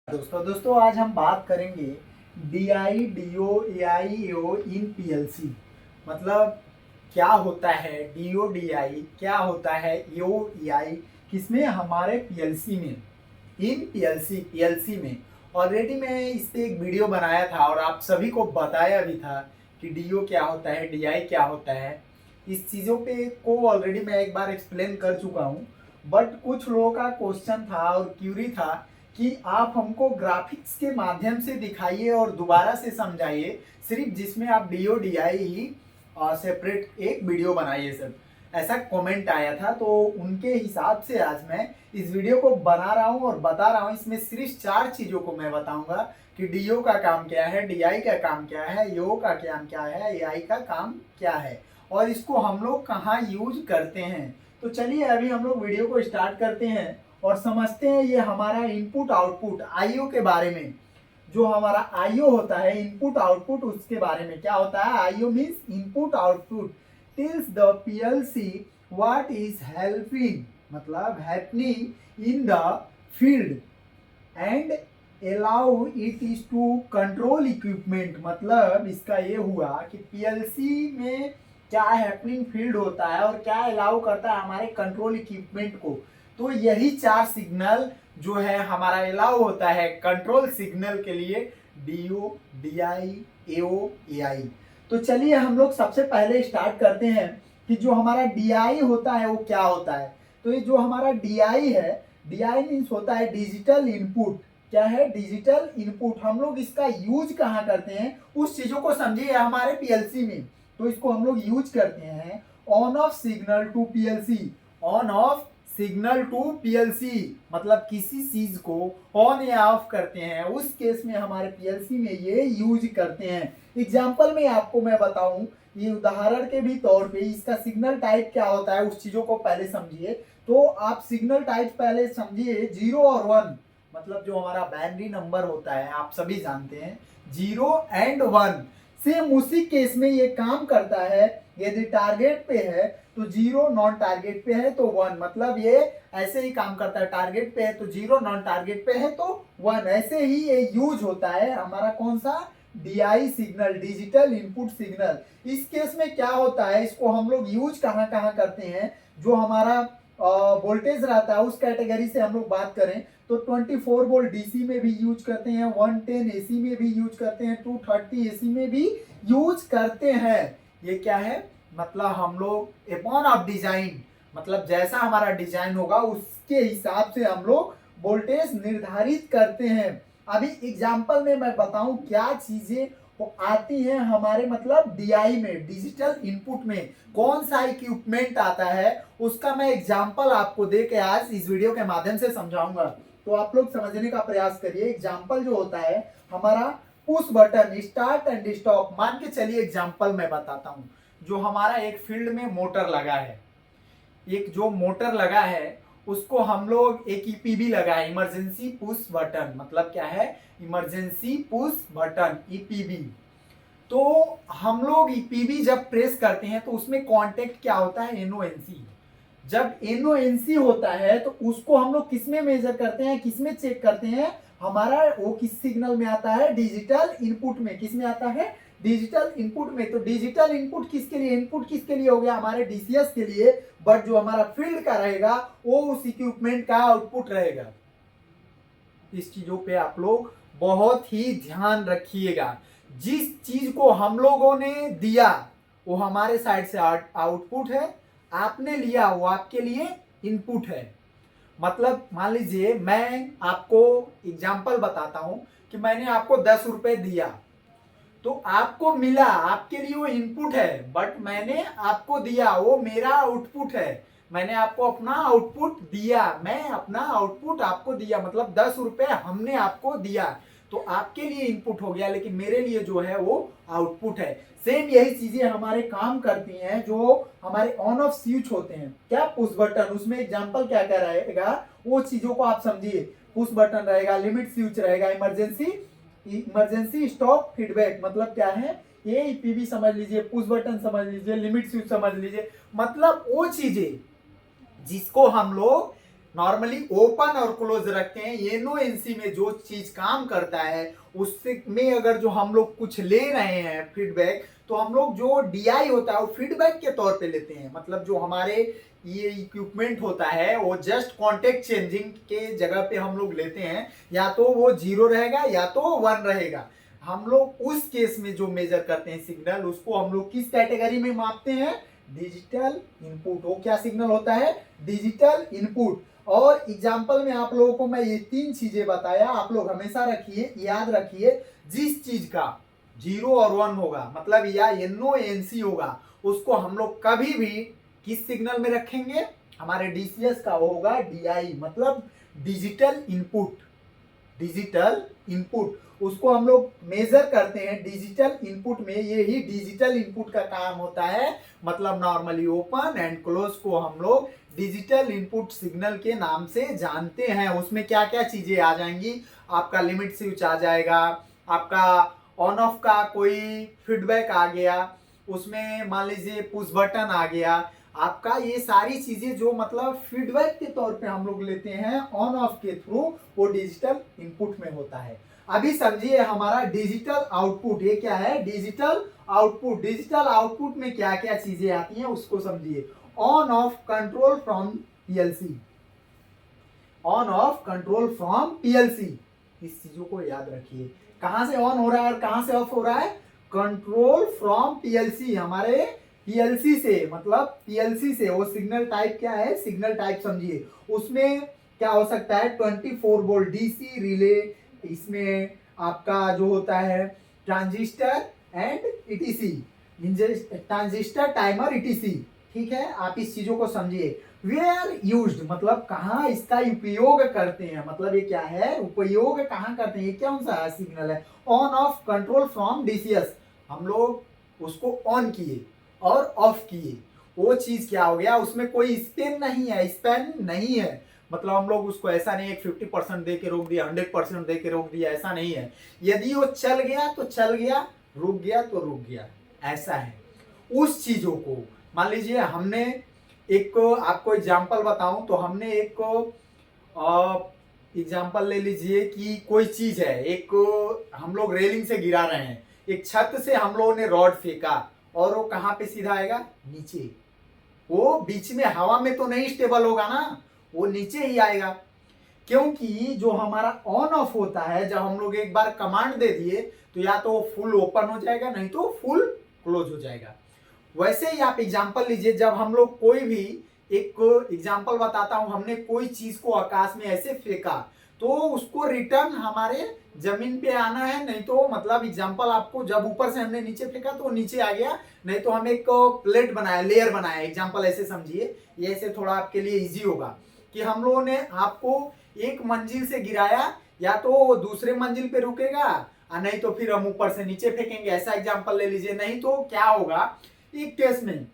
दोस्तों आज हम बात करेंगे D I D O A I A O in PLC. मतलब क्या होता है डी ओ डी आई, क्या होता है ए ओ ई आई, किसमें? हमारे पीएलसी में, इन पीएलसी में। ऑलरेडी मैं इस पे एक वीडियो बनाया था और आप सभी को बताया भी था कि डी ओ क्या होता है, डी आई क्या होता है। इस चीज़ों पे को ऑलरेडी मैं एक बार एक्सप्लेन कर चुका हूँ, बट कुछ लोगों का क्वेश्चन था और क्यूरी था कि आप हमको ग्राफिक्स के माध्यम से दिखाइए और दोबारा से समझाइए, सिर्फ जिसमें आप डी ओ डी आई ही सेपरेट एक वीडियो बनाइए सर। ऐसा कमेंट आया था, तो उनके हिसाब से आज मैं इस वीडियो को बना रहा हूँ और बता रहा हूँ। इसमें सिर्फ 4 चीज़ों को मैं बताऊंगा कि डी ओ का काम क्या है, डी आई का काम क्या है, ए ओ का काम क्या है, ए आई का काम क्या है और इसको हम लोग कहाँ यूज करते हैं। तो चलिए अभी हम लोग वीडियो को स्टार्ट करते हैं और समझते हैं ये हमारा इनपुट आउटपुट आईओ के बारे में। जो हमारा आईओ होता है, इनपुट आउटपुट, उसके बारे में क्या होता है। IO means input output tells the PLC what is helping, मतलब happening in the field and allow it is to control equipment. मतलब इसका ये हुआ कि पीएलसी में क्या हैपनिंग फील्ड होता है और क्या अलाउ करता है हमारे कंट्रोल इक्विपमेंट को। तो यही 4 सिग्नल जो है हमारा अलाउ होता है कंट्रोल सिग्नल के लिए, D O D I A O A आई। तो चलिए हम लोग सबसे पहले स्टार्ट करते हैं कि जो हमारा डी आई होता है वो क्या होता है। तो ये जो हमारा डी आई है, डी आई मीन्स होता है डिजिटल इनपुट। क्या है? Digital input. हम लोग इसका यूज कहाँ करते हैं, उस चीजों को समझिए हमारे पीएलसी में। तो इसको हम लोग यूज करते हैं on off signal to PLC, on off signal to PLC. मतलब किसी चीज को ऑन या ऑफ करते हैं, उस केस में हमारे पीएलसी में ये यूज करते हैं। एग्जांपल में आपको मैं बताऊं, ये उदाहरण के भी तौर पे इसका सिग्नल टाइप क्या होता है उस चीजों को पहले समझिए। तो आप सिग्नल टाइप पहले समझिए 0 और 1। मतलब जो हमारा बाइनरी नंबर होता है आप सभी जानते हैं, 0 एंड 1। सेम उसी केस में ये काम करता है। यदि टारगेट पे है तो 0, नॉन टारगेट पे है तो 1। मतलब ये ऐसे ही काम करता है, टारगेट पे है तो 0, नॉन टारगेट पे है तो 1। ऐसे ही ये यूज होता है हमारा कौन सा, DI signal, digital input signal. इस केस में क्या होता है, इसको हम लोग यूज कहाँ कहाँ करते हैं। जो हमारा वोल्टेज रहता है उस कैटेगरी से हम लोग बात करें तो 24 वोल्ट डीसी में भी यूज करते हैं, 110 एसी में भी यूज करते हैं, 230 एसी में भी यूज करते हैं। ये क्या है, मतलब हम लोग अपॉन ऑफ डिजाइन, मतलब जैसा हमारा डिजाइन होगा उसके हिसाब से हम लोग वोल्टेज निर्धारित करते हैं। अभी एग्जांपल में मैं बताऊं क्या चीजें वो आती हैं हमारे, मतलब डीआई में, डिजिटल इनपुट में कौन सा इक्विपमेंट आता है, उसका मैं एग्जांपल आपको दे के आज इस वीडियो के माध्यम से समझाऊंगा। तो आप लोग समझने का प्रयास करिए। एग्जांपल जो होता है हमारा push button, start and stop. मान के चलिए एग्जांपल मैं बताता हूं, जो हमारा एक फील्ड में मोटर लगा है, एक जो मोटर लगा है उसको हम लोग एक ईपीबी लगा है, इमरजेंसी पुश बटन। मतलब क्या है, इमरजेंसी पुश बटन, ईपीबी। तो हम लोग ईपीबी जब प्रेस करते हैं तो उसमें कांटेक्ट क्या होता है, एनओएनसी। जब एनओएनसी होता है तो उसको हम लोग किसमें मेजर करते हैं, किसमें चेक करते हैं, हमारा वो किस सिग्नल में आता है, डिजिटल इनपुट में। किसमें आता है, डिजिटल इनपुट में। तो डिजिटल इनपुट किसके लिए, इनपुट किसके लिए हो गया, हमारे डीसीएस के लिए। बट जो हमारा फील्ड का रहेगा वो उस इक्विपमेंट का आउटपुट रहेगा। इस चीजों पे आप लोग बहुत ही ध्यान रखिएगा। जिस चीज को हम लोगों ने दिया वो हमारे साइड से आउटपुट है, आपने लिया वो आपके लिए इनपुट है। मतलब मान लीजिए मैं आपको एग्जांपल बताता हूं कि मैंने आपको 10 रुपए दिया, तो आपको मिला, आपके लिए वो इनपुट है, बट मैंने आपको दिया वो मेरा आउटपुट है। मैंने आपको अपना आउटपुट दिया, मैं अपना आउटपुट आपको दिया, मतलब 10 रुपए हमने आपको दिया, तो आपके लिए इनपुट हो गया, लेकिन मेरे लिए जो है वो आउटपुट है। सेम यही चीजें हमारे काम करती हैं जो हमारे ऑन ऑफ स्विच होते हैं। क्या, पुश बटन। उसमें एग्जांपल क्या क्या रहेगा वो चीजों को आप समझिए। पुश बटन रहेगा, लिमिट स्विच रहेगा, इमरजेंसी स्टॉप फीडबैक। मतलब क्या है, ये ईपीबी समझ लीजिए, पुश बटन समझ लीजिए, लिमिट स्विच समझ लीजिए। मतलब वो चीजें जिसको हम लोग नॉर्मली ओपन और क्लोज रखते हैं। एनओएनसी में जो चीज काम करता है उससे में अगर जो हम लोग कुछ ले रहे हैं फीडबैक, तो हम लोग जो डीआई होता है वो फीडबैक के तौर पे लेते हैं। मतलब जो हमारे ये इक्विपमेंट होता है वो जस्ट कॉन्टेक्ट चेंजिंग के जगह पे हम लोग लेते हैं, या तो वो 0 रहेगा या तो 1 रहेगा। हम लोग उस केस में जो मेजर करते हैं सिग्नल, उसको हम लोग किस कैटेगरी में मापते हैं? Digital input. वो क्या सिग्नल होता है? Digital input. और एग्जाम्पल में आप लोगों को मैं ये 3 चीजें बताया, आप लोग हमेशा रखिए, याद रखिए। जिस चीज का 0 और 1 होगा, मतलब या एनओएनसी होगा, उसको हम लोग कभी भी किस सिग्नल में रखेंगे? हमारे डीसीएस का होगा डीआई, मतलब डिजिटल इनपुट। डिजिटल इनपुट उसको हम लोग मेजर करते हैं डिजिटल इनपुट में। ये ही डिजिटल इनपुट का काम होता है। मतलब नॉर्मली ओपन एंड क्लोज को हम लोग डिजिटल इनपुट सिग्नल के नाम से जानते हैं। उसमें क्या क्या चीजें आ जाएंगी? आपका लिमिट स्विच आ जाएगा, आपका ऑन ऑफ का कोई फीडबैक आ गया, उसमें मान लीजिए पुश बटन आ गया आपका। ये सारी चीजें जो मतलब फीडबैक के तौर पे हम लोग लेते हैं ऑन ऑफ के थ्रू, वो डिजिटल इनपुट में होता है। अभी समझिए हमारा डिजिटल आउटपुट, ये क्या है? Digital output. डिजिटल आउटपुट में क्या क्या चीजें आती हैं उसको समझिए। On off control from PLC, on of control from PLC, इस चीजों को याद रखिए। कहां से ऑन हो रहा है और कहां से ऑफ हो रहा है? कंट्रोल फ्रॉम पीएलसी, हमारे पीएलसी से। मतलब पीएलसी से वो सिग्नल टाइप क्या है? सिग्नल टाइप समझिए। उसमें क्या हो सकता है? 24 वोल्ट डीसी रिले, इसमें आपका जो होता है transistor and etc, transistor timer etc. ठीक है, आप इस चीजों को समझिए। वेयर यूज्ड मतलब कहाँ इसका उपयोग करते हैं, मतलब ये क्या है? उपयोग कहाँ करते हैं? ये कौन सा सिग्नल है? On of control from DCS. हम लोग उसको ऑन किए और ऑफ किए, वो चीज क्या हो गया? उसमें कोई स्पेन नहीं है, स्पेन नहीं है। मतलब हम लोग उसको ऐसा नहीं है 50% दे के रोक दिया, 100% दे के रोक दिया, ऐसा नहीं है। यदि वो चल गया तो चल गया, रुक गया तो रुक गया, ऐसा है। उस चीजों को मान लीजिए हमने एक आपको एग्जांपल बताऊं तो हमने एक एग्जांपल ले लीजिए कि कोई चीज है, एक हम लोग रेलिंग से गिरा रहे हैं, एक छत से हम लोगों ने रॉड फेंका और वो कहां पे सीधा आएगा? नीचे। वो बीच में हवा में तो नहीं स्टेबल होगा ना, वो नीचे ही आएगा। क्योंकि जो हमारा ऑन ऑफ होता है, जब हम लोग एक बार कमांड दे दिए तो या तो फुल ओपन हो जाएगा, नहीं तो फुल क्लोज हो जाएगा। वैसे ही आप एग्जांपल लीजिए, जब हम लोग कोई भी एक एग्जांपल बताता हूं, हमने कोई चीज को आकाश में ऐसे फेंका तो उसको रिटर्न हमारे जमीन पे आना है, नहीं तो मतलब एग्जांपल आपको, जब ऊपर से हमने नीचे फेंका तो नीचे आ गया, नहीं तो हम एक प्लेट बनाया, लेयर बनाया। एग्जांपल ऐसे समझिए, ये ऐसे थोड़ा आपके लिए इजी होगा कि हम लोगों ने आपको एक मंजिल से गिराया, या तो दूसरे मंजिल पे रुकेगा और नहीं तो फिर हम ऊपर से नीचे फेंकेंगे। ऐसा एग्जांपल ले लीजिए। नहीं तो क्या होगा, एक केस में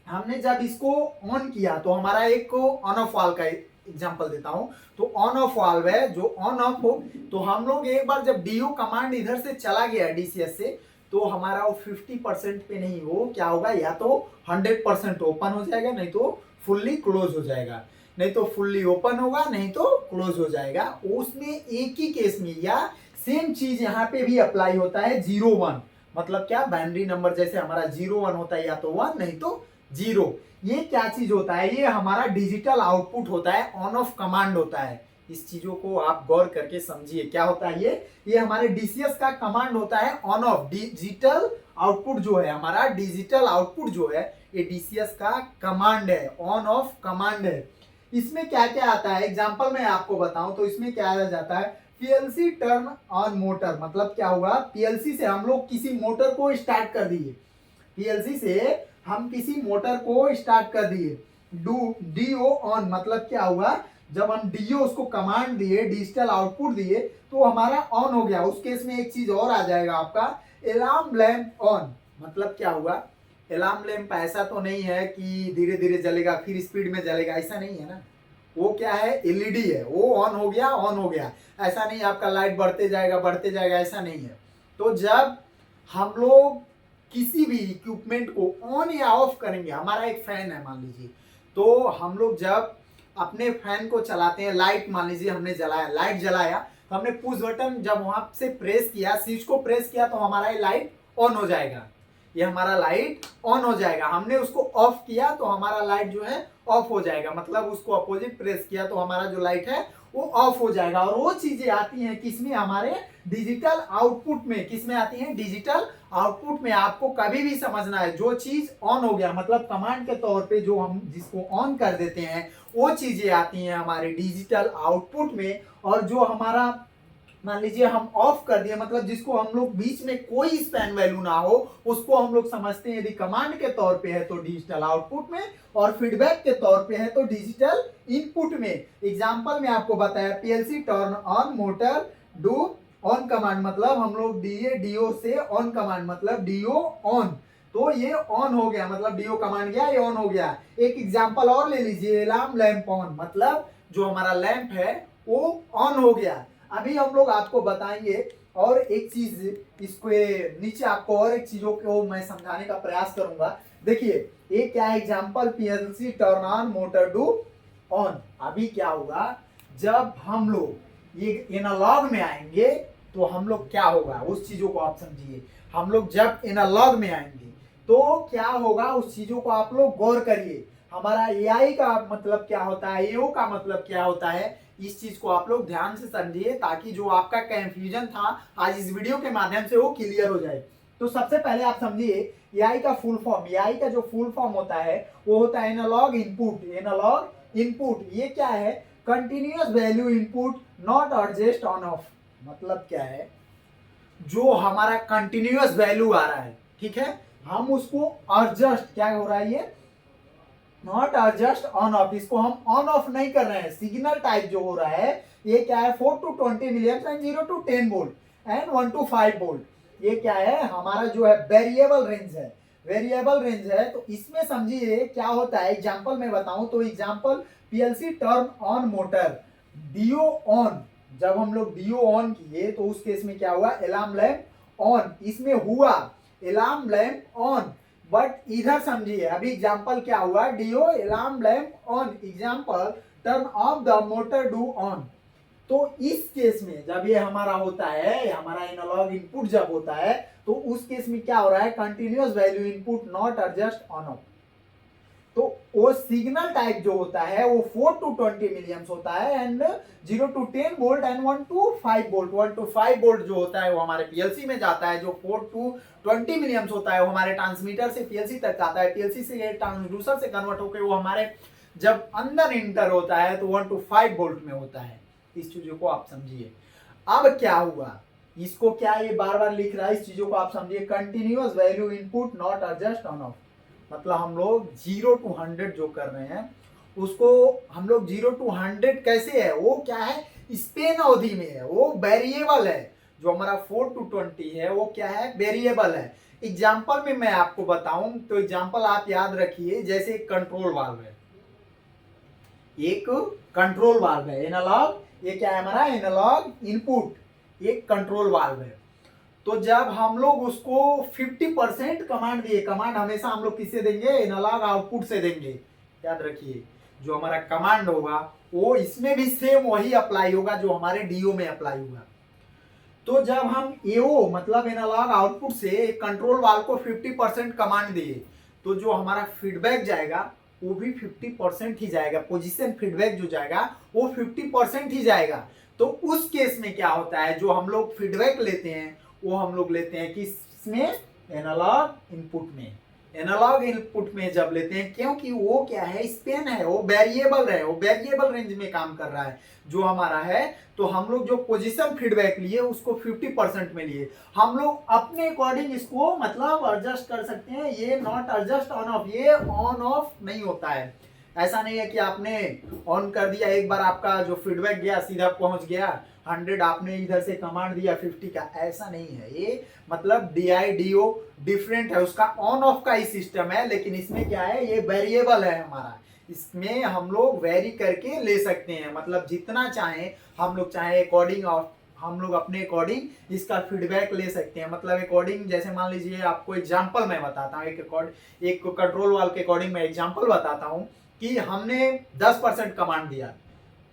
हमने जब इसको ऑन किया तो हमारा एक ऑन ऑफ वाल्व का एग्जांपल देता हूं, तो ऑन ऑफ वाल्व है जो ऑन ऑफ हो, तो हम लोग एक बार जब डीओ कमांड इधर से चला गया डीसीएस से, तो हमारा वो 50% पे नहीं, वो क्या होगा? या तो 100% ओपन हो जाएगा, नहीं तो फुल्ली क्लोज हो जाएगा। नहीं तो फुल्ली ओपन होगा, नहीं तो क्लोज हो जाएगा। उसमें एक ही केस में, या सेम चीज यहाँ पे भी अप्लाई होता है 0-1। मतलब क्या? बाइनरी नंबर जैसे हमारा 0-1 होता है, या तो 1 नहीं तो 0। ये क्या चीज होता है? ये हमारा डिजिटल आउटपुट होता है, ऑन ऑफ कमांड होता है। इस चीजों को आप गौर करके समझिए क्या होता है। ये हमारे डीसीएस का कमांड होता है ऑन ऑफ। डिजिटल आउटपुट जो है हमारा, डिजिटल आउटपुट जो है ये डीसीएस का कमांड है, ऑन ऑफ कमांड है। इसमें क्या क्या आता है? एग्जांपल मैं आपको बताऊं तो इसमें क्या आ जाता है? PLC turn on motor. मतलब क्या हुआ? पीएलसी से हम लोग किसी मोटर को स्टार्ट कर दिए, पीएलसी से हम किसी मोटर को स्टार्ट कर दिए। डीओ ऑन मतलब क्या हुआ? जब हम डीओ उसको कमांड दिए, डिजिटल आउटपुट दिए, तो हमारा ऑन हो गया। उस केस में एक चीज और आ जाएगा आपका, अलार्म लैंप ऑन। मतलब क्या हुआ? अलार्म लैंप ऐसा तो नहीं है कि धीरे धीरे जलेगा फिर स्पीड में जलेगा, ऐसा नहीं है ना। वो क्या है? एलईडी है, वो ऑन हो गया, ऑन हो गया। ऐसा नहीं आपका लाइट बढ़ते जाएगा, ऐसा नहीं है। तो जब हम लोग किसी भी इक्विपमेंट को ऑन या ऑफ करेंगे, हमारा एक फैन है मान लीजिए, तो हम लोग जब अपने फैन को चलाते हैं, लाइट मान लीजिए हमने जलाया, लाइट जलाया तो हमने पुश बटन जब वहां से प्रेस किया, स्विच को प्रेस किया तो हमारा ये लाइट ऑन हो जाएगा, ये हमारा लाइट ऑन हो जाएगा। हमने उसको ऑफ किया तो हमारा लाइट जो है ऑफ हो जाएगा, मतलब उसको अपोजिट प्रेस किया तो हमारा जो लाइट है वो ऑफ हो जाएगा। और वो चीजें आती हैं किसमें, हमारे डिजिटल आउटपुट में। किसमें आती हैं, डिजिटल आउटपुट में। आपको कभी भी समझना है, जो चीज ऑन हो गया मतलब कमांड के तौर पे जो हम जिसको ऑन कर देते हैं वो चीजें आती हैं हमारे डिजिटल आउटपुट में। और जो हमारा मान लीजिए हम ऑफ कर दिए, मतलब जिसको हम लोग बीच में कोई स्पैन वैल्यू ना हो, उसको हम लोग समझते हैं यदि कमांड के तौर पे है तो डिजिटल आउटपुट में, और फीडबैक के तौर पे है तो डिजिटल इनपुट में। एग्जांपल में आपको बताया PLC turn on motor DO on command, मतलब हम लोग डीए डीओ से ऑन कमांड मतलब डीओ ऑन, तो ये ऑन हो गया, मतलब डीओ कमांड गया ये ऑन हो गया। एक एग्जांपल और ले लीजिए, अलार्म लैंप ऑन, मतलब जो हमारा लैंप है वो ऑन हो गया। अभी हम लोग आपको बताएंगे और एक चीज, इसको नीचे आपको और एक चीजों को मैं समझाने का प्रयास करूंगा। देखिए ये क्या example, PLC turn on motor DO on. अभी क्या होगा, जब हम लोग ये एनालॉग में आएंगे तो हम लोग क्या होगा, उस चीजों को आप समझिए। हम लोग जब एनालॉग में आएंगे तो क्या होगा, उस चीजों को आप लोग गौर करिए। हमारा एआई का मतलब क्या होता है, एओ का मतलब क्या होता है, इस चीज को आप लोग ध्यान से समझिए ताकि जो आपका कंफ्यूजन था आज इस वीडियो के माध्यम से वो क्लियर हो जाए। तो सबसे पहले आप समझिए एआई का फुल फॉर्म, एआई का जो फुल फॉर्म होता है वो होता है एनालॉग इनपुट। एनालॉग इनपुट ये क्या है, continuous value input not adjust on off. मतलब क्या है, जो हमारा कंटिन्यूअस वैल्यू आ रहा है, ठीक है, हम उसको एडजस्ट, क्या हो रहा है ये नॉट एडजस्ट ऑन ऑफ, इसको हम ऑन ऑफ नहीं कर रहे हैं। सिग्नल टाइप जो हो रहा है ये क्या है, 4 to 20 million and 0 to 10 volt and 1 to 5 volt. ये क्या है, हमारा जो है वेरिएबल रेंज है, वेरिएबल रेंज है। तो इसमें समझिए क्या होता है, एग्जांपल में बताऊं तो example PLC turn on motor DO on, जब हम लोग डीओ ऑन किए तो उस केस में क्या हुआ, अलार्म लैंप ऑन, इसमें हुआ अलार्म लैंप ऑन। बट इधर समझिए अभी एग्जांपल क्या हुआ, DO alarm lamp on, example turn off the motor DO on. तो इस केस में जब ये हमारा होता है, हमारा एनालॉग इनपुट जब होता है तो उस केस में क्या हो रहा है, continuous value input not adjust on off. तो वो सिग्नल टाइप जो होता है वो 4 to 20 मिलियम्स होता है and 0 to 10 volt and 1 to 5 volt. 1 to 5 volt जो होता है वो हमारे पीएलसी में जाता है, जो 4 to 20 मिलियम्स होता है वो हमारे ट्रांसमीटर से पीएलसी तक जाता है, पीएलसी से ट्रांसड्यूसर से कन्वर्ट होकर वो हमारे जब अंदर इंटर होता है तो 1 to 5 वोल्ट में होता है। इस चीजों को आप समझिए। अब क्या हुआ, इसको क्या ये बार बार लिख रहा है, इस चीजों को आप समझिए, continuous value input not adjust on off, मतलब हम लोग 0 to 100 जो कर रहे हैं उसको हम लोग 0 to 100 कैसे है, वो क्या है, स्पेन अवधि में है, वो वेरिएबल है। जो हमारा 4 to 20 है वो क्या है, वेरिएबल है। एग्जांपल में मैं आपको बताऊं तो एग्जांपल आप याद रखिए, जैसे एक कंट्रोल वाल्व है, एक कंट्रोल वाल्व है एनालॉग, ये क्या है हमारा एनालॉग इनपुट, एक कंट्रोल वाल्व है। तो जब हम लोग उसको 50% कमांड दिए, कमांड हमेशा हम लोग किससे देंगे, एनालॉग आउटपुट से देंगे। याद रखिए जो हमारा कमांड होगा वो इसमें भी सेम वही अप्लाई होगा जो हमारे डीओ में अप्लाई होगा। तो जब हम एओ मतलब एनालॉग आउटपुट से कंट्रोल वाल्व को 50% कमांड दिए तो जो हमारा फीडबैक जाएगा वो भी 50% ही जाएगा, पोजीशन फीडबैक जो जाएगा वो 50% ही जाएगा। तो उस केस में क्या होता है, जो हम लोग फीडबैक लेते हैं वो हम लोग लेते हैं किसमें, एनालॉग इनपुट में। एनालॉग इनपुट में जब लेते हैं, क्योंकि वो क्या है, स्पेन है, वो वेरिएबल है, वो वेरिएबल रेंज में काम कर रहा है जो हमारा है। तो हम लोग जो पोजीशन फीडबैक लिए उसको 50% में लिए, हम लोग अपने अकॉर्डिंग इसको मतलब एडजस्ट कर सकते हैं। ये नॉट एडजस्ट ऑन ऑफ, ये ऑन ऑफ नहीं होता है। ऐसा नहीं है कि आपने ऑन कर दिया, एक बार आपका जो फीडबैक गया सीधा पहुंच गया 100, आपने इधर से कमांड दिया 50 का, ऐसा नहीं है। ये मतलब DIDO डिफरेंट है, उसका ऑन ऑफ का ही सिस्टम है, लेकिन इसमें क्या है, ये वेरिएबल है हमारा, इसमें हम लोग वेरी करके ले सकते हैं, मतलब जितना चाहें हम लोग, चाहे अकॉर्डिंग ऑफ हम लोग अपने अकॉर्डिंग इसका फीडबैक ले सकते हैं। मतलब अकॉर्डिंग, जैसे मान लीजिए आपको एग्जांपल मैं बताता हूँ, एक कंट्रोल वाल्व के अकॉर्डिंग मैं एग्जांपल बताता हूँ। कि हमने 10% कमांड दिया,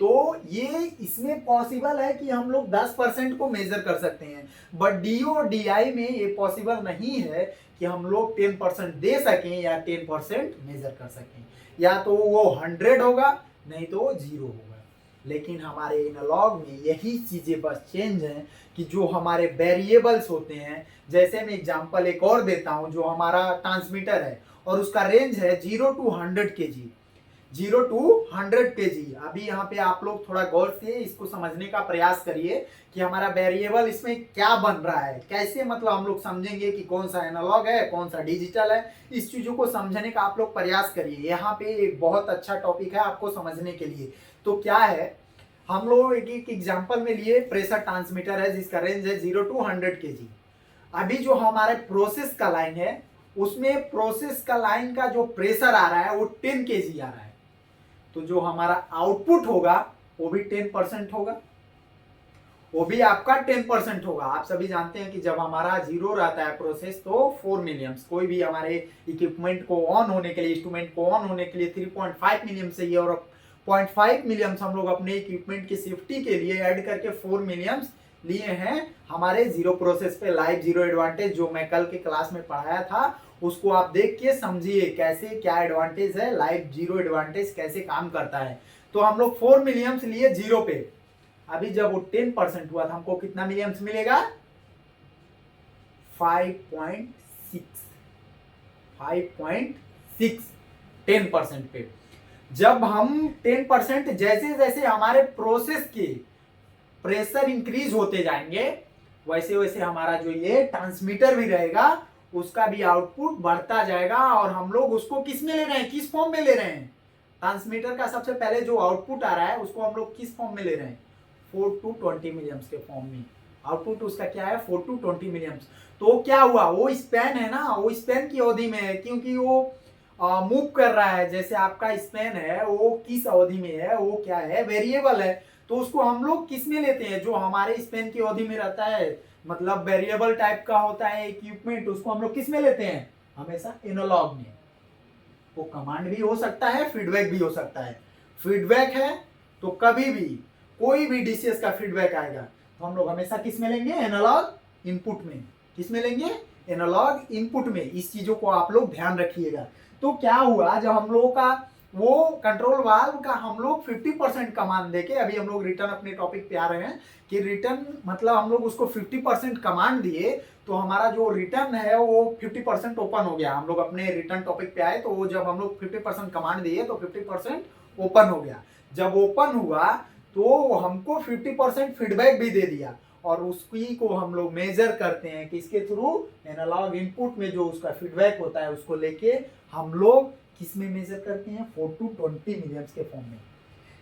तो ये इसमें पॉसिबल है कि हम लोग 10% को मेजर कर सकते हैं, बट डीओ और डीआई में ये पॉसिबल नहीं है कि हम लोग 10% दे सकें या 10% मेजर कर सकें। या तो वो 100 होगा, नहीं तो वो 0 होगा। लेकिन हमारे एनालॉग में यही चीजें बस चेंज हैं कि जो हमारे वेरिएबल्स होते हैं, जैसे मैं एग्जांपल एक और देता हूं, जो हमारा ट्रांसमीटर है और उसका रेंज है 0 to 100 kg, 0 to 100 kg। अभी यहाँ पे आप लोग थोड़ा गौर से इसको समझने का प्रयास करिए कि हमारा वेरिएबल इसमें क्या बन रहा है, कैसे मतलब हम लोग समझेंगे कि कौन सा एनालॉग है कौन सा डिजिटल है। इस चीजों को समझने का आप लोग प्रयास करिए। यहाँ पे एक बहुत अच्छा टॉपिक है आपको समझने के लिए। तो क्या है, हम लोग एक एग्जाम्पल में लिए प्रेशर ट्रांसमीटर है जिसका रेंज है 0 to 100 kg। अभी जो हमारे प्रोसेस का लाइन है, उसमें प्रोसेस का लाइन का जो प्रेशर आ रहा है वो 10 kg आ रहा है, तो जो हमारा आउटपुट होगा वो भी 10% होगा, वो भी आपका 10% होगा। आप सभी जानते हैं कि जब हमारा 0 रहता है प्रोसेस तो 4 मिलियम्स, कोई भी हमारे इक्विपमेंट को ऑन होने के लिए, इंस्ट्रूमेंट को ऑन होने के लिए 3.5 मिलियम चाहिए, और 0.5 मिलियम्स हम लोग अपने इक्विपमेंट की सेफ्टी के लिए ऐड करके 4 मिलियम्स लिए हैं हमारे 0 प्रोसेस पे। लाइव 0 एडवांटेज जो मैं कल के क्लास में पढ़ाया था, उसको आप देख के समझिए कैसे क्या एडवांटेज है, लाइव 0 एडवांटेज कैसे काम करता है। तो हम लोग 4 मिलियम्स लिए 0 पे। अभी जब वो 10% हुआ था, हमको कितना मिलियम्स मिलेगा? 5.6, 5.6 10% पे। जब हम 10% जैसे जैसे हमारे प्रोसेस के प्रेशर इंक्रीज होते जाएंगे, वैसे वैसे हमारा जो ये ट्रांसमीटर भी रहेगा उसका भी आउटपुट बढ़ता जाएगा। और हम लोग उसको किस में ले रहे हैं, किस फॉर्म में ले रहे हैं? ट्रांसमीटर का सबसे पहले जो आउटपुट आ रहा है उसको हम लोग किस फॉर्म में ले रहे हैं? 4 to 20 मिलियम्स के फॉर्म में। आउटपुट उसका क्या है? 4 to 20 मिलियम्स। तो क्या हुआ, वो स्पैन है ना, वो स्पैन की अवधि में है, क्योंकि वो मूव कर रहा है। जैसे आपका स्पैन है वो किस अवधि में है, वो क्या है? वेरिएबल है। तो उसको हम लोग किस में लेते हैं? जो हमारे स्पैन की अवधि में रहता है, मतलब वेरिएबल टाइप का होता है इक्विपमेंट, उसको हम लोग किस में लेते हैं? हमेशा एनालॉग में। वो कमांड भी हो सकता है, फीडबैक भी हो सकता है। फीडबैक है तो कभी भी कोई भी डीसीएस का फीडबैक आएगा तो हम लोग हमेशा किस में लेंगे? एनालॉग इनपुट में। किस में लेंगे? एनालॉग इनपुट में। इस चीजों को आप लोग ध्यान रखिएगा। तो क्या हुआ, जब हम लोगों का वो कंट्रोल वाल्व का हम लोग 50% कमांड देके, अभी हम लोग रिटर्न अपने टॉपिक पे आ रहे हैं कि रिटर्न मतलब हम लोग उसको 50% कमांड दिए, तो हमारा जो रिटर्न है वो 50% ओपन हो गया। हम लोग अपने रिटर्न टॉपिक पे आए तो वो जब हम लोग 50% कमांड दिए तो 50% ओपन हो गया। जब ओपन हुआ तो हमको 50% फीडबैक भी दे दिया, और उसकी को हम लोग मेजर करते हैं कि इसके थ्रू एनालॉग इनपुट में जो उसका फीडबैक होता है उसको लेके हम लोग किस में मेजर करते हैं? 4 to 20 मिलियम्स के फॉर्म में।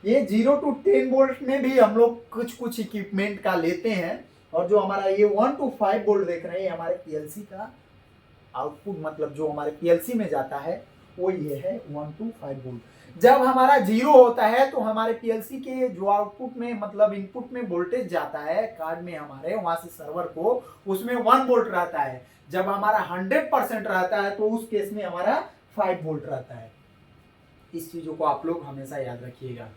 ये 0 to 10 वोल्ट में भी हम लोग कुछ कुछ इक्विपमेंट का लेते हैं, और जो हमारा ये 1 to 5 वोल्ट देख रहे हैं हमारे पीएलसी का आउटपुट, मतलब जो हमारे पीएलसी में जाता है वो ये है 1 to 5 वोल्ट। जब हमारा 0 होता है तो हमारे पीएलसी के जो आउटपुट में मतलब इनपुट में वोल्टेज जाता है कार्ड में हमारे, वहां से सर्वर को, उसमें 1 वोल्ट रहता है। जब हमारा 100% रहता है तो उस केस में हमारा 5 वोल्ट रहता है। इस चीजों को आप लोग हमेशा याद रखिएगा।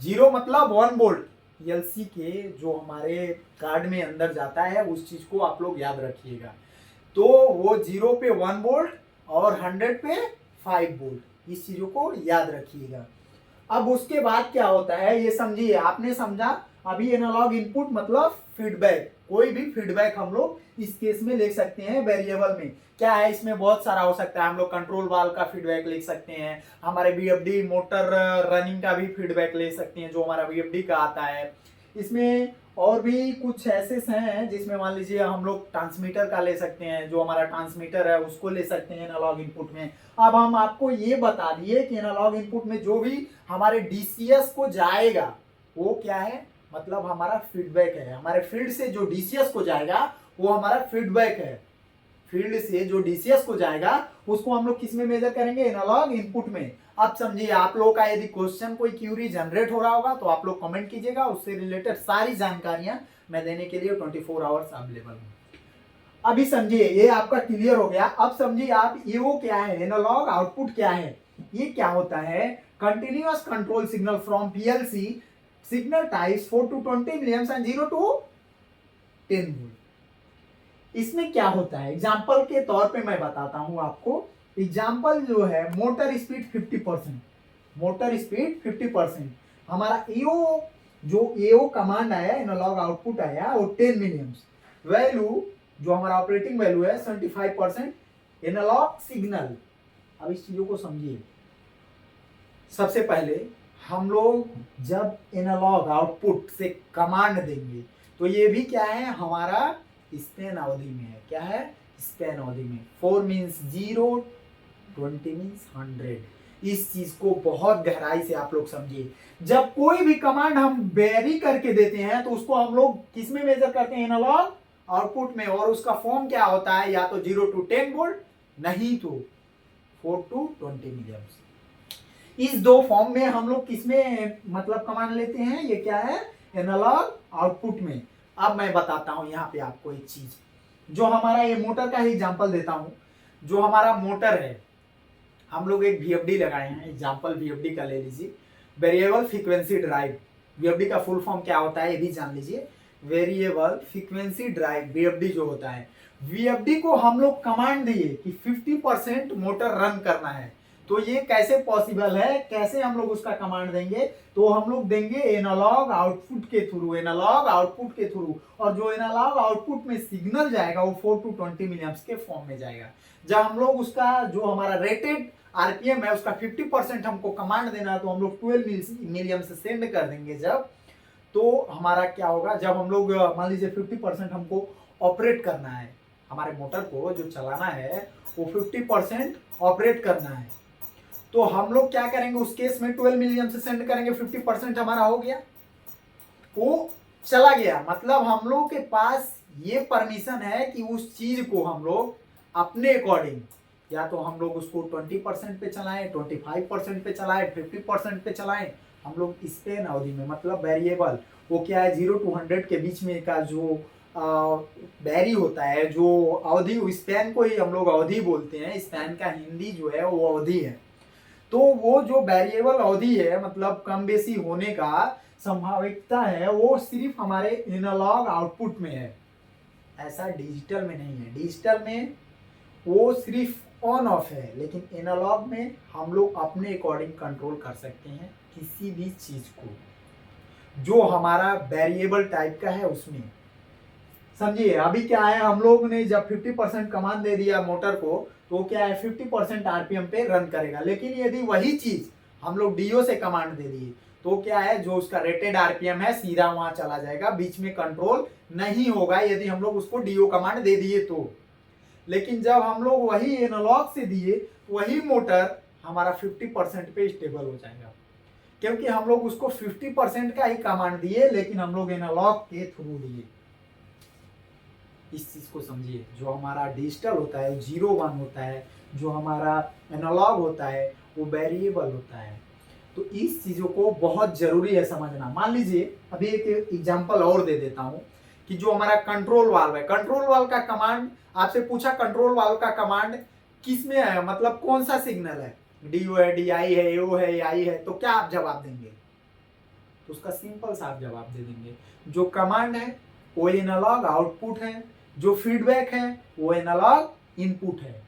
0 मतलब 1 वोल्ट पीएलसी के जो हमारे कार्ड में अंदर जाता है, उस चीज को आप लोग याद रखिएगा। तो वो 0 पे 1 वोल्ट और 100 पे 5 वोल्ट, इस चीजों को याद रखिएगा। अब उसके बाद क्या होता है ये समझिए। आपने समझा अभी एनालॉग इनपुट मतलब फीडबैक, कोई भी फीडबैक हम लोग इस केस में ले सकते हैं वेरिएबल में। क्या है, इसमें बहुत सारा हो सकता है। हम लोग कंट्रोल वाल्व का फीडबैक ले सकते हैं, हमारे बीएफडी मोटर रनिंग का भी फीडबैक ले सकते हैं जो हमारा बीएफडी का आता है। इसमें और भी कुछ ऐसे हैं जिसमें मान लीजिए हम लोग ट्रांसमीटर का ले सकते हैं, जो हमारा ट्रांसमीटर है उसको ले सकते हैं एनालॉग इनपुट में। अब हम आपको ये बता दिए कि एनालॉग इनपुट में जो भी हमारे डीसीएस को जाएगा वो क्या है, मतलब हमारा फीडबैक है। हमारे फील्ड से जो डीसीएस को जाएगा वो हमारा फीडबैक है। फील्ड से जो डीसीएस को जाएगा उसको हम लोग किस में मेजर करेंगे? एनालॉग इनपुट में। अब समझिए, आप लोगों का यदि क्वेश्चन कोई क्यूरी जनरेट हो रहा होगा तो आप लोग कमेंट कीजिएगा, उससे रिलेटेड सारी जानकारियां मैं देने के लिए 24 आवर्स अवेलेबल हूँ। अभी समझिए ये आपका क्लियर हो गया। अब समझिए आप ईओ क्या है, एनालॉग आउटपुट क्या है। ये क्या होता है, continuous control signal from PLC, signal types 4 to 20 millions and 0 to 10 volt. इसमें क्या होता है, एग्जाम्पल के तौर पे मैं बताता हूं आपको। एग्जाम्पल जो है, मोटर स्पीड 50%, मोटर स्पीड 50%, हमारा एओ जो एओ कमांड आया, एनालॉग आउटपुट आया वो 10 मिलियम्स, वैल्यू जो हमारा ऑपरेटिंग वैल्यू है 75% एनालॉग सिग्नल। अब इस चीजों को समझिए। सबसे पहले हम लोग जब एनालॉग आउटपुट से कमांड देंगे तो ये भी क्या है, हमारा स्पैन अवधि में है। क्या है, स्पैन अवधि में। 4 मीन्स 0, 20 मीन्स 100। इस चीज को बहुत गहराई से आप लोग समझिए। जब कोई भी कमांड हम वेरी करके देते हैं तो उसको हम लोग किस में मेजर करते हैं, एनालॉग आउटपुट में। और उसका फॉर्म क्या होता है, या तो 0 to 10 वोल्ट, नहीं तो 4 to 20 मिलियम्स। इस दो फॉर्म में हम लोग किसमें मतलब कमांड लेते हैं, ये क्या है, एनालॉग आउटपुट में। अब मैं बताता हूं यहाँ पे आपको एक चीज, जो हमारा ये मोटर का ही एग्जांपल देता हूं। जो हमारा मोटर है, हम लोग एक वीएफडी लगाए हैं, एग्जांपल वीएफडी का ले लीजिए, वेरिएबल फ्रीक्वेंसी ड्राइव। वीएफडी का फुल फॉर्म क्या होता है ये भी जान लीजिए, वेरिएबल फ्रीक्वेंसी ड्राइव। वीएफडी जो होता है, वीएफडी को हम लोग कमांड दिए कि 50% मोटर रन करना है। तो ये कैसे पॉसिबल है, कैसे हम लोग उसका कमांड देंगे, तो हम लोग देंगे एनालॉग आउटपुट के थ्रू, एनालॉग आउटपुट के थ्रू। और जो एनालॉग आउटपुट में सिग्नल जाएगा वो 4 to 20 मिलियम्स के फॉर्म में जाएगा। जब हम लोग उसका जो हमारा रेटेड आरपीएम है उसका 50% हमको कमांड देना है, तो हम लोग 12 मिलियम से सेंड कर देंगे। जब तो हमारा क्या होगा, जब हम लोग मान लीजिए 50% हमको ऑपरेट करना है, हमारे मोटर को जो चलाना है वो 50% ऑपरेट करना है, तो हम लोग क्या करेंगे उस केस में 12 मिलियम से सेंड करेंगे। 50% हमारा हो गया, वो चला गया। मतलब हम लोग के पास ये परमिशन है कि उस चीज को हम लोग अपने अकॉर्डिंग, या तो हम लोग उसको 20% पे चलाएं, 25% पे चलाएं, 50% पे चलाएं। हम लोग स्पैन अवधि में, मतलब वेरिएबल वो क्या है, 0 to 100 के बीच में का जो बैरी होता है, जो अवधि, स्पैन को ही हम लोग अवधि बोलते हैं। स्पैन का हिंदी जो है वो अवधि है। तो वो जो वेरिएबल अवधि है, मतलब कम बेसी होने का संभाविकता है, वो सिर्फ हमारे एनालॉग आउटपुट में है, ऐसा डिजिटल में नहीं है। डिजिटल में वो सिर्फ ऑन ऑफ है, लेकिन एनालॉग में हम लोग अपने अकॉर्डिंग कंट्रोल कर सकते हैं किसी भी चीज को, जो हमारा वेरिएबल टाइप का है उसमें। समझिए अभी क्या है, हम लोग ने जब 50% कमांड दे दिया मोटर को, तो क्या है 50% आरपीएम पे रन करेगा। लेकिन यदि वही चीज हम लोग डीओ से कमांड दे दिए, तो क्या है, जो उसका रेटेड आरपीएम है सीधा वहां चला जाएगा, बीच में कंट्रोल नहीं होगा यदि हम लोग उसको डीओ कमांड दे दिए तो। लेकिन जब हम लोग वही एनालॉग से दिए, वही मोटर हमारा 50% पे स्टेबल हो जाएगा, क्योंकि हम लोग उसको 50% का ही कमांड दिए, लेकिन हम लोग एनालॉग के थ्रू दिए। इस चीज को समझिए। जो हमारा डिजिटल होता है 0-1 होता है, जो हमारा एनालॉग होता है वो वेरिएबल होता है। तो इस चीजों को बहुत जरूरी है समझना। मान लीजिए अभी एक एग्जांपल और दे देता हूं कि जो हमारा कंट्रोल वाल्व है, कंट्रोल वाल्व का कमांड आपसे पूछा, कंट्रोल वाल्व का कमांड किस में है, मतलब कौन सा सिग्नल है, डीओ है, डीआई है, एओ है, आई है, तो क्या आप जवाब देंगे, तो उसका सिंपल सा आप जवाब दे देंगे, जो कमांड है वो एनालॉग आउटपुट है, जो फीडबैक है वो एनालॉग इनपुट है।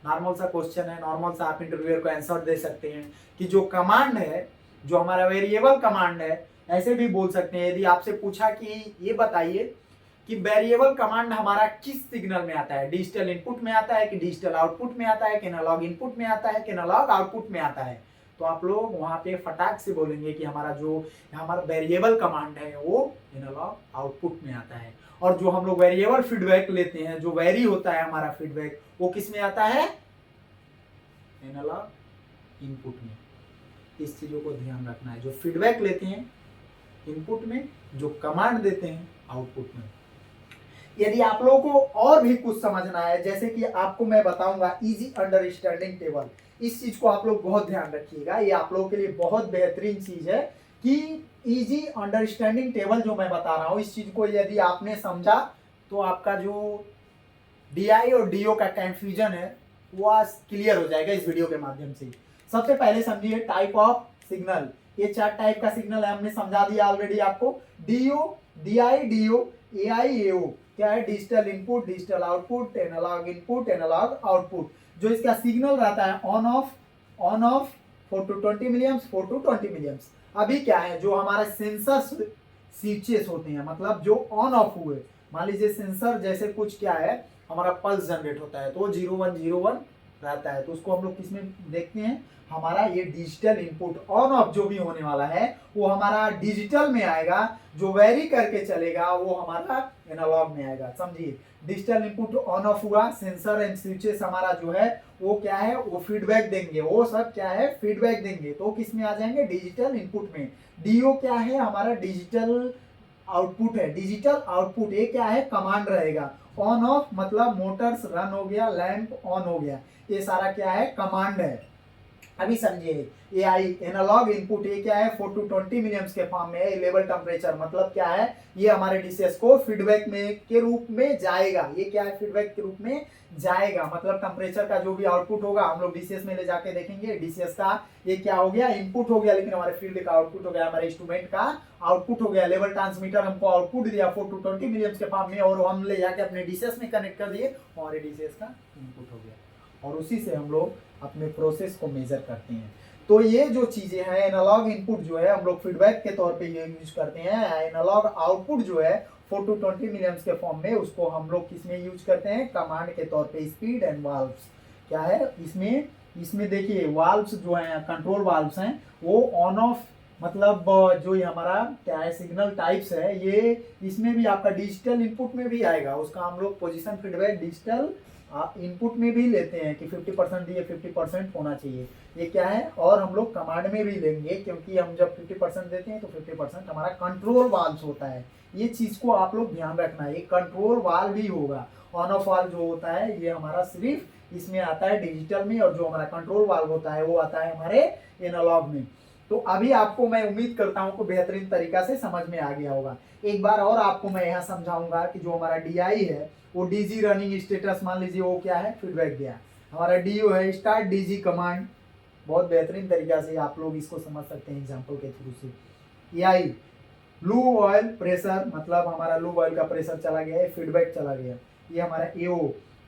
नॉर्मल सा क्वेश्चन है, नॉर्मल सा आप इंटरव्यूअर को आंसर दे सकते हैं कि जो कमांड है, जो हमारा वेरिएबल कमांड है, ऐसे भी बोल सकते हैं। यदि आपसे पूछा कि ये बताइए कि वेरिएबल कमांड हमारा किस सिग्नल में आता है, डिजिटल इनपुट में आता है कि डिजिटल आउटपुट में आता है कि एनालॉग इनपुट में आता है कि एनालॉग आउटपुट में आता है, तो आप लोग वहां पे फटाक से बोलेंगे कि हमारा वेरिएबल कमांड है वो एनालॉग आउटपुट में आता है। और जो हम लोग वेरिएबल फीडबैक लेते हैं, जो वेरी होता है हमारा फीडबैक, वो किस में आता है, एनालॉग इनपुट में। इस चीजों को ध्यान रखना है, जो फीडबैक लेते हैं इनपुट में, जो कमांड देते हैं आउटपुट में। यदि आप लोगों को और भी कुछ समझना है, जैसे कि आपको मैं बताऊंगा इजी अंडरस्टैंडिंग टेबल, इस चीज को आप लोग बहुत ध्यान रखिएगा। ये आप लोगों के लिए बहुत बेहतरीन चीज है कि इजी अंडरस्टैंडिंग टेबल जो मैं बता रहा हूं, इस चीज को यदि आपने समझा तो आपका जो डीआई और डीओ का कंफ्यूजन है वो आज क्लियर हो जाएगा इस वीडियो के माध्यम से। सबसे पहले समझिए टाइप ऑफ सिग्नल। ये 4 टाइप का सिग्नल है, हमने समझा दिया ऑलरेडी आपको। DO, DI, DO, AI, AO क्या है? Digital input, digital output, analog input, analog output. जो इसका सिग्नल रहता है on off, on off 4 to 20 milliamps, 4 to 20 milliamps. अभी क्या है, जो हमारे सेंसर स्विचेस होते हैं, मतलब जो ऑन ऑफ हुए, मान लीजिए सेंसर जैसे कुछ क्या है, हमारा पल्स जनरेट होता है तो 0101 रहता है, तो उसको हम लोग किसमें देखते हैं? हमारा ये डिजिटल इनपुट ऑन ऑफ जो भी होने वाला है वो हमारा डिजिटल में आएगा, जो वेरी करके चलेगा वो हमारा एनालॉग में आएगा। समझिए, डिजिटल इनपुट ऑन ऑफ हुआ, सेंसर एंड स्विचेस हमारा जो है वो क्या है, वो फीडबैक देंगे, वो सब क्या है, फीडबैक देंगे, तो किस में आ जाएंगे? डिजिटल इनपुट में। डीओ क्या है? हमारा डिजिटल आउटपुट है। डिजिटल आउटपुट ये क्या है? कमांड रहेगा। ऑन ऑफ मतलब मोटर्स रन हो गया, लैंप ऑन हो गया, ये सारा क्या है? कमांड है। अभी समझिए, एआई एनालॉग इनपुट ये क्या है? 4 to 20 मिलियम्स के फॉर्म में है। लेवल टेम्परेचर मतलब क्या है? ये हमारे डीसीएस को फीडबैक में के रूप में जाएगा। ये क्या है? फीडबैक के रूप में जाएगा, मतलब टेम्परेचर का जो भी आउटपुट होगा हम लोग डीसीएस में ले जाके देखेंगे। डीसीएस का ये क्या हो गया? इनपुट हो गया, लेकिन हमारे फील्ड का आउटपुट हो गया, हमारे इंस्ट्रूमेंट का आउटपुट हो गया। लेवल ट्रांसमीटर हमको आउटपुट दिया 4 to 20 मिलियम्स के फॉर्म में, और हम ले जाके अपने डीसीएस में कनेक्ट कर दिए, और डीसीएस का इनपुट हो गया, और उसी से हम लोग अपने प्रोसेस को मेजर करते हैं। तो ये जो चीजें हैं, एनालॉग इनपुट जो है हम लोग फीडबैक के तौर पे ये यूज करते हैं। एनालॉग आउटपुट जो है 4 to 20 मिलियम्स के फॉर्म में, उसको हम लोग किस में यूज करते हैं? कमांड के तौर पे। स्पीड एंड वाल्व्स क्या है इसमें देखिए, वाल्व्स जो है, कंट्रोल वाल्व्स हैं, वो ऑन ऑफ मतलब जो ये हमारा क्या है, सिग्नल टाइप्स है, ये इसमें भी आपका डिजिटल इनपुट में भी आएगा। उसका हम लोग पोजीशन फीडबैक डिजिटल इनपुट में भी लेते हैं कि 50% दिए 50% होना चाहिए, ये क्या है। और हम लोग कमांड में भी लेंगे, क्योंकि हम जब 50% देते हैं तो 50% हमारा कंट्रोल वाल्व होता है। ये चीज को आप लोग ध्यान रखना है, ये कंट्रोल वाल्व भी होगा। ऑन ऑफ वाल्व जो होता है ये हमारा सिर्फ इसमें आता है डिजिटल में, और जो हमारा कंट्रोल वाल्व होता है वो आता है हमारे एनालॉग में। तो अभी आपको मैं उम्मीद करता हूँ कि बेहतरीन तरीका से समझ में आ गया होगा। एक बार और आपको मैं यहाँ समझाऊंगा कि जो हमारा डीआई है वो डीजी रनिंग स्टेटस, मान लीजिए वो क्या है? फीडबैक गया। हमारा डीओ है स्टार्ट डीजी कमांड, बहुत बेहतरीन तरीका से आप लोग इसको समझ सकते हैं एग्जांपल के थ्रू से। एआई लूब ऑयल प्रेशर, मतलब हमारा लूब ऑयल का प्रेशर चला गया है, फीडबैक चला गया। ये हमारा एओ,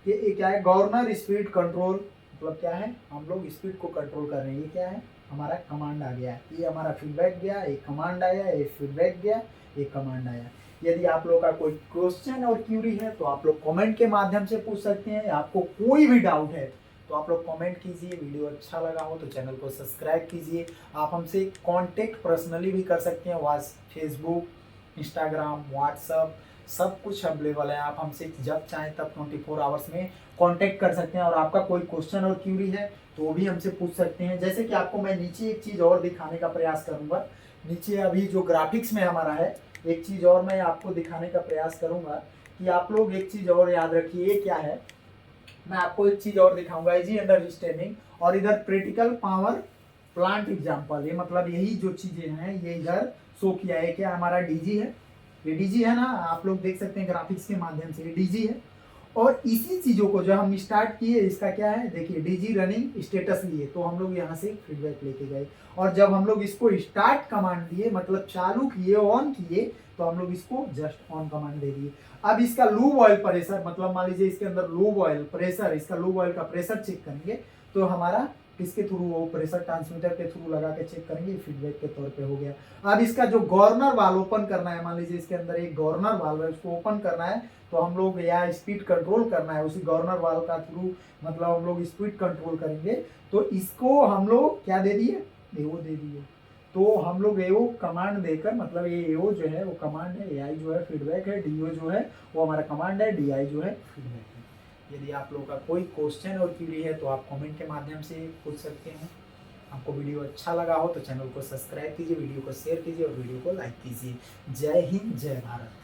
ये क्या है? गवर्नर स्पीड कंट्रोल, मतलब क्या है? हम लोग स्पीड को कंट्रोल कर रहे हैं, ये क्या है? हमारा कमांड आ गया। ये हमारा फीडबैक गया, एक कमांड आया, एक फीडबैक गया, एक कमांड आया। यदि आप लोग का कोई क्वेश्चन और क्यूरी है तो आप लोग कमेंट के माध्यम से पूछ सकते हैं। आपको कोई भी डाउट है तो आप लोग कमेंट कीजिए। वीडियो अच्छा लगा हो तो चैनल को सब्सक्राइब कीजिए। आप हमसे कांटेक्ट पर्सनली भी कर सकते हैं, फेसबुक, इंस्टाग्राम, व्हाट्सअप सब कुछ अवेलेबल है। आप हमसे जब चाहें तब 24 आवर्स में कांटेक्ट कर सकते हैं। और आपका कोई क्वेश्चन और क्यूरी है तो वो भी हमसे पूछ सकते हैं। जैसे कि आपको मैं नीचे एक चीज़ और दिखाने का प्रयास करूँगा। नीचे अभी जो ग्राफिक्स में हमारा है, एक चीज़ और मैं आपको दिखाने का प्रयास करूँगा कि आप लोग एक चीज़ और याद रखिए। ये क्या है? मैं आपको एक चीज़ और दिखाऊंगा, इजी अंडरस्टैंडिंग। और इधर प्रैक्टिकल पावर प्लांट एग्जांपल, ये मतलब यही जो चीज़ें हैं ये इधर शो किया है। क्या हमारा डीजी है? ये डीजी है ना, आप लोग देख सकते हैं ग्राफिक्स के माध्यम से, ये डीजी है। और इसी चीज़ों को जो हम स्टार्ट किए, इसका क्या है? देखिए डीजी रनिंग स्टेटस लिए, तो हम लोग यहाँ से फीडबैक लेके गए। और जब हम लोग इसको स्टार्ट कमांड दिए, मतलब चालू किए, ऑन किए, तो हम लोग इसको जस्ट ऑन कमांड दे दिए। अब इसका लूब ऑयल प्रेशर, मतलब मान लीजिए इसके अंदर लूब ऑयल प्रेशर, इसका लूब ऑयल का प्रेशर चेक करेंगे तो हमारा किसके थ्रू? वो प्रेशर ट्रांसमीटर के थ्रू लगा के चेक करेंगे, फीडबैक के तौर पे हो गया। अब इसका जो गवर्नर वाल्व ओपन करना है, मान लीजिए इसके अंदर एक गवर्नर वाल्व है, उसको ओपन करना है तो हम लोग या स्पीड कंट्रोल करना है, उसी गवर्नर वाल्व का थ्रू मतलब हम लोग स्पीड कंट्रोल करेंगे। तो इसको हम लोग क्या दे दिए? एओ दे दिए। तो हम लोग एओ कमांड देकर, मतलब ये एओ जो है वो कमांड है, एआई जो है फीडबैक है, डीओ जो है वो हमारा कमांड है, डीआई जो है फीडबैक है। यदि आप लोगों का कोई क्वेश्चन और क्यूरी है तो आप कमेंट के माध्यम से पूछ सकते हैं। आपको वीडियो अच्छा लगा हो तो चैनल को सब्सक्राइब कीजिए, वीडियो को शेयर कीजिए और वीडियो को लाइक कीजिए। जय हिंद, जय भारत।